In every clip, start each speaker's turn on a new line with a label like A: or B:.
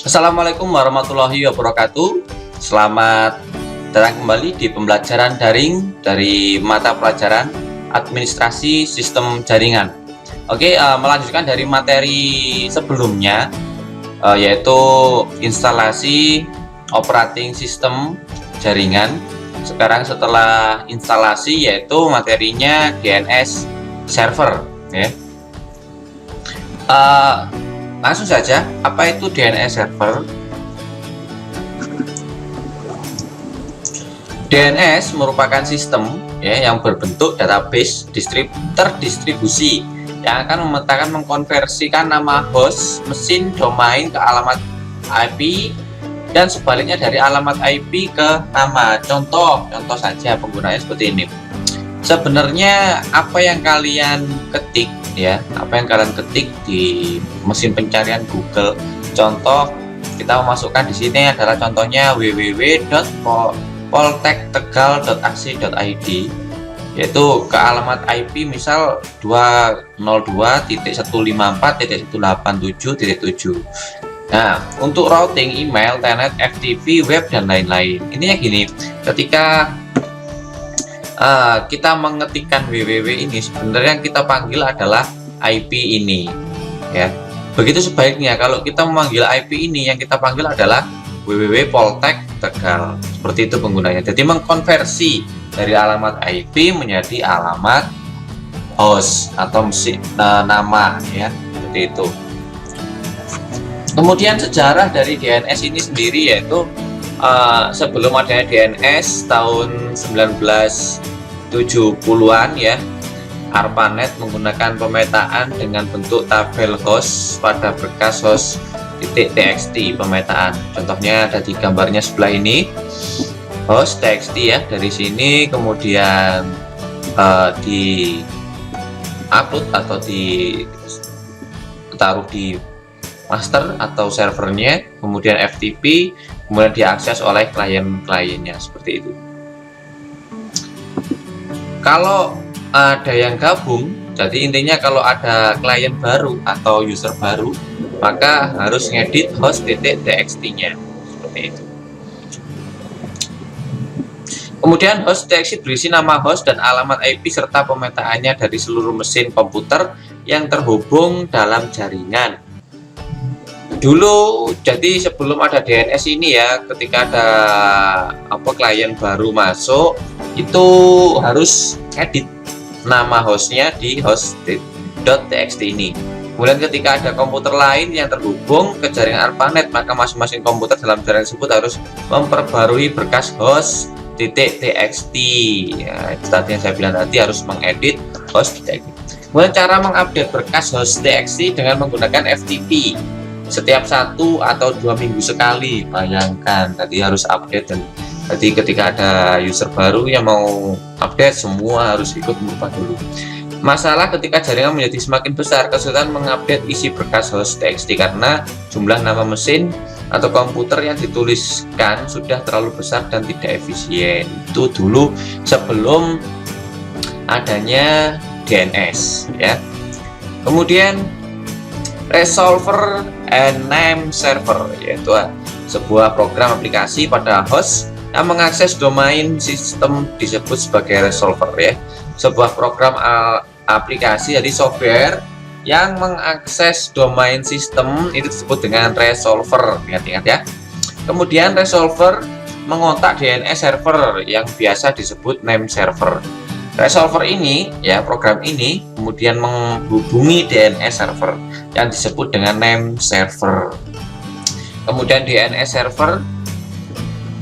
A: Assalamualaikum warahmatullahi wabarakatuh. Selamat datang kembali di pembelajaran daring dari mata pelajaran Administrasi Sistem Jaringan. Oke, melanjutkan dari materi sebelumnya, yaitu instalasi operating system jaringan. Sekarang setelah instalasi, yaitu materinya DNS server, ya. Langsung saja, apa itu DNS server? DNS merupakan sistem yang berbentuk database terdistribusi yang akan memetakan mengkonversikan nama host mesin domain ke alamat IP dan sebaliknya dari alamat IP ke nama. Contoh saja penggunanya seperti ini. Sebenarnya apa yang kalian ketik di mesin pencarian Google, contoh kita memasukkan di sini adalah contohnya www.poltektegal.ac.id, yaitu ke alamat IP misal 202.154.187.7. Nah, untuk routing email, telnet, FTP, web dan lain-lain. Ini gini, ketika kita mengetikkan www ini, sebenarnya yang kita panggil adalah IP ini, ya. Begitu sebaliknya, kalau kita memanggil IP ini, yang kita panggil adalah www.poltektegal. Seperti itu penggunanya. Jadi mengkonversi dari alamat IP menjadi alamat host atau mesin nama, ya, seperti itu. Kemudian sejarah dari DNS ini sendiri, yaitu sebelum adanya DNS tahun 1970-an, ya, ARPANET menggunakan pemetaan dengan bentuk tabel host pada berkas host .txt pemetaan. Contohnya ada di gambarnya sebelah ini, host txt, ya. Dari sini kemudian di upload atau ditaruh di master atau servernya, kemudian FTP, kemudian diakses oleh klien-kliennya, seperti itu. Kalau ada yang gabung, jadi intinya kalau ada klien baru atau user baru, maka harus ngedit host.txt-nya, seperti itu. Kemudian host txt berisi nama host dan alamat IP serta pemetaannya dari seluruh mesin komputer yang terhubung dalam jaringan. Dulu, jadi sebelum ada DNS ini, ya, ketika ada klien baru masuk, itu harus edit nama hostnya di host.txt ini. Kemudian ketika ada komputer lain yang terhubung ke jaringan ARPANET, maka masing-masing komputer dalam jaringan tersebut harus memperbarui berkas host.txt. Ya, itu tadi yang saya bilang tadi, harus mengedit host.txt. Kemudian cara mengupdate berkas host.txt dengan menggunakan FTP. Setiap 1 atau 2 minggu sekali, bayangkan tadi harus update. Dan jadi ketika ada user baru yang mau update, semua harus ikut merubah dulu. Masalah ketika jaringan menjadi semakin besar, kesulitan mengupdate isi berkas host.txt karena jumlah nama mesin atau komputer yang dituliskan sudah terlalu besar dan tidak efisien. Itu dulu sebelum adanya DNS, ya. Kemudian resolver and name server, yaitu sebuah program aplikasi pada host yang mengakses domain sistem disebut sebagai resolver, ya. Sebuah program aplikasi, jadi software yang mengakses domain sistem itu disebut dengan resolver, ingat-ingat, ya. Kemudian resolver mengontak DNS server yang biasa disebut name server. Resolver ini, ya, program ini kemudian menghubungi DNS server yang disebut dengan name server. Kemudian DNS server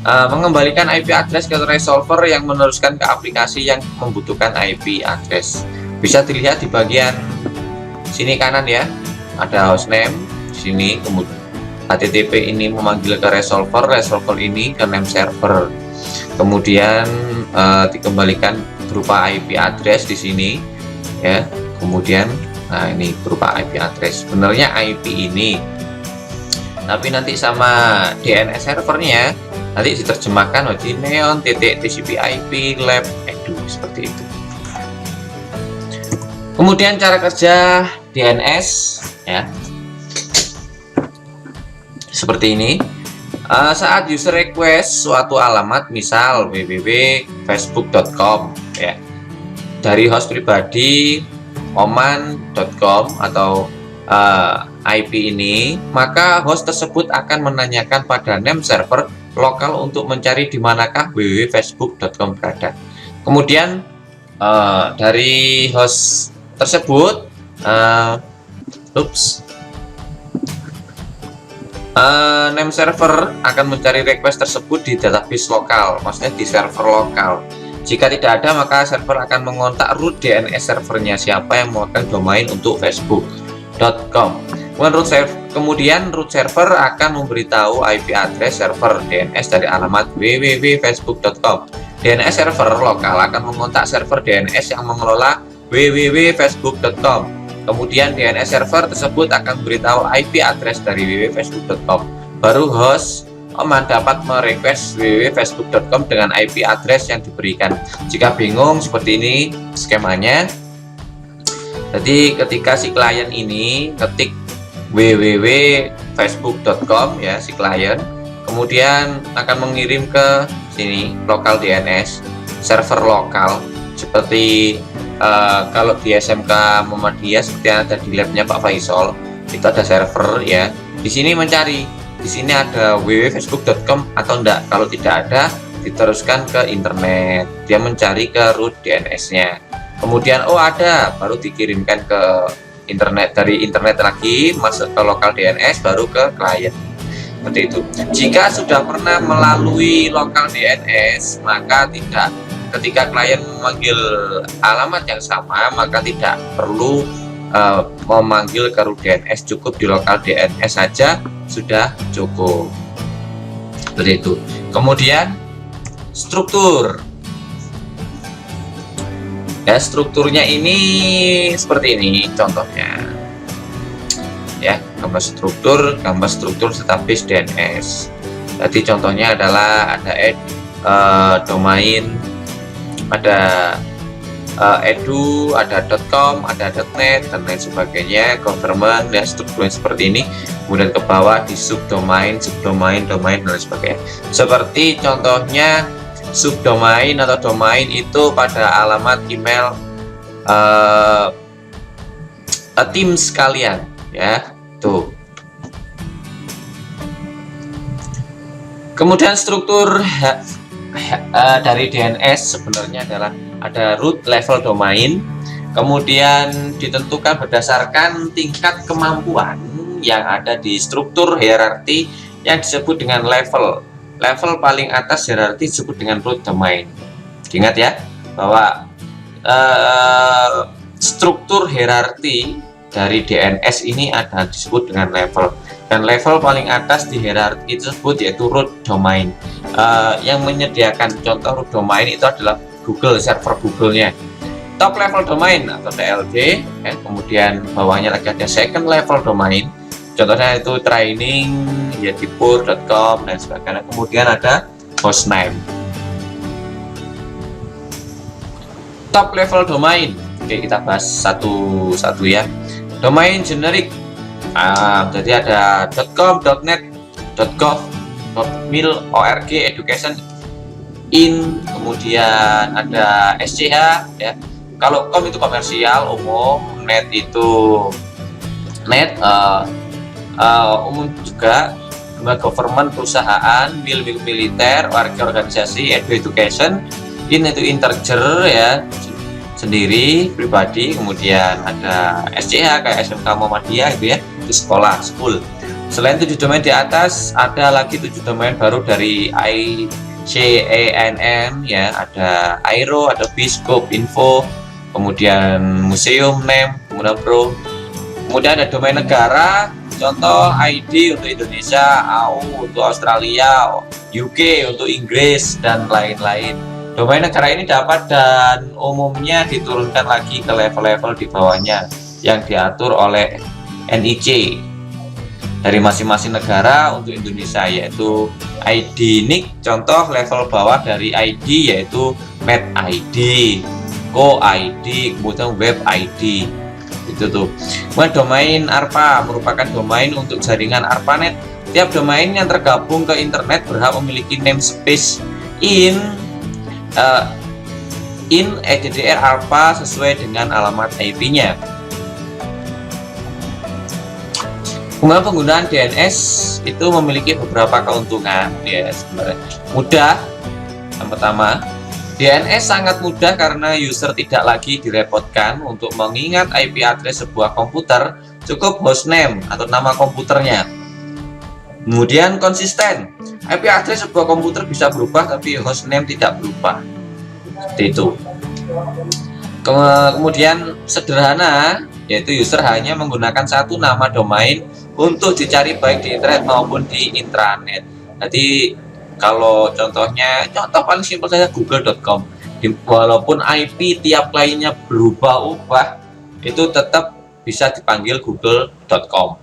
A: mengembalikan IP address ke resolver yang meneruskan ke aplikasi yang membutuhkan IP address. Bisa dilihat di bagian sini kanan, ya, ada hostname di sini, kemudian HTTP ini memanggil ke resolver ini ke name server, kemudian dikembalikan berupa IP address di sini, ya. Kemudian ini berupa IP address, sebenarnya IP ini, tapi nanti sama DNS servernya nanti diterjemahkan di neon TCP/IP lab edu, seperti itu. Kemudian cara kerja DNS, ya. seperti ini. Saat user request suatu alamat, misal www.facebook.com ya, dari host pribadi oman.com atau IP ini, maka host tersebut akan menanyakan pada name server lokal untuk mencari di manakah www.facebook.com berada. Kemudian dari host tersebut name server akan mencari request tersebut di database lokal, maksudnya di server lokal. Jika tidak ada, maka server akan mengontak root DNS servernya, siapa yang memegang domain untuk facebook.com. Kemudian root server akan memberitahu IP address server DNS dari alamat www.facebook.com. DNS server lokal akan mengontak server DNS yang mengelola www.facebook.com. Kemudian DNS server tersebut akan memberitahu IP address dari www.facebook.com. Baru host Oman dapat merequest www.facebook.com dengan IP address yang diberikan. Jika bingung, seperti ini skemanya. Jadi ketika si klien ini ketik www.facebook.com ya, si klien kemudian akan mengirim ke sini lokal DNS server lokal, seperti kalau di SMK Muhammadiyah seperti yang ada di labnya Pak Faisal, itu ada server ya. Di sini mencari, di sini ada www.facebook.com atau enggak. Kalau tidak ada, diteruskan ke internet, dia mencari ke root DNS-nya. Kemudian oh ada, baru dikirimkan ke internet, dari internet lagi masuk ke lokal DNS, baru ke klien. Seperti itu. Jika sudah pernah melalui lokal DNS, maka tidak, ketika klien memanggil alamat yang sama, maka tidak perlu memanggil ke root DNS, cukup di lokal DNS saja sudah cukup. Seperti itu. Kemudian struktur. Ya, strukturnya ini seperti ini contohnya. Ya, gambar struktur database DNS. Jadi contohnya adalah ada domain, ada edu, ada .com, ada .net dan lain sebagainya, government dan strukturnya seperti ini. Kemudian ke bawah di subdomain, domain dan lain sebagainya. Seperti contohnya subdomain atau domain itu pada alamat email tim sekalian ya, tuh. Kemudian struktur dari DNS sebenarnya adalah ada root level domain, kemudian ditentukan berdasarkan tingkat kemampuan yang ada di struktur hierarki yang disebut dengan level. Level paling atas hierarki disebut dengan root domain. Ingat ya bahwa struktur hierarki dari DNS ini ada disebut dengan level, dan level paling atas di hierarki tersebut yaitu root domain. Yang menyediakan contoh root domain itu adalah Google, server Google-nya. Top level domain atau TLD ya, kemudian bawahnya lagi ada second level domain, contohnya itu training yadipur.com dan sebagainya. Kemudian ada hostname. Top level domain, oke, kita bahas satu-satu ya. Domain generik, jadi ada .com, .net, .gov, .mil, .org, education, in, kemudian ada SCH ya. Kalau com itu komersial umum, net itu net umum juga, government perusahaan, mil militer, org organisasi, education, in itu integer ya, sendiri pribadi. Kemudian ada SCH kayak SMK Muhammadiyah itu ya, itu sekolah, school. Selain 7 domain di atas, ada lagi 7 domain baru dari ICANN ya, ada Aero, ada Biscope, Info, kemudian Museum Name, kemudian Pro. Kemudian ada domain negara, contoh ID untuk Indonesia, AU untuk Australia, UK untuk Inggris dan lain-lain. Domain negara ini dapat dan umumnya diturunkan lagi ke level-level di bawahnya yang diatur oleh NIC dari masing-masing negara. Untuk Indonesia yaitu ID NIC, contoh level bawah dari ID yaitu Med ID, Go ID, kemudian Web ID, itu tuh. Kemudian domain ARPA merupakan domain untuk jaringan ARPANET Tiap domain yang tergabung ke internet berhak memiliki namespace in EDDR ARPA sesuai dengan alamat IP-nya. Penggunaan DNS itu memiliki beberapa keuntungan ya, sebenarnya mudah. Yang pertama, DNS sangat mudah karena user tidak lagi direpotkan untuk mengingat IP address sebuah komputer, cukup hostname atau nama komputernya. Kemudian konsisten, IP address sebuah komputer bisa berubah tapi hostname tidak berubah, seperti itu. Kemudian sederhana, yaitu user hanya menggunakan satu nama domain untuk dicari baik di internet maupun di intranet. Jadi kalau contoh paling simpel saja google.com, walaupun IP tiap lainnya berubah-ubah, itu tetap bisa dipanggil google.com.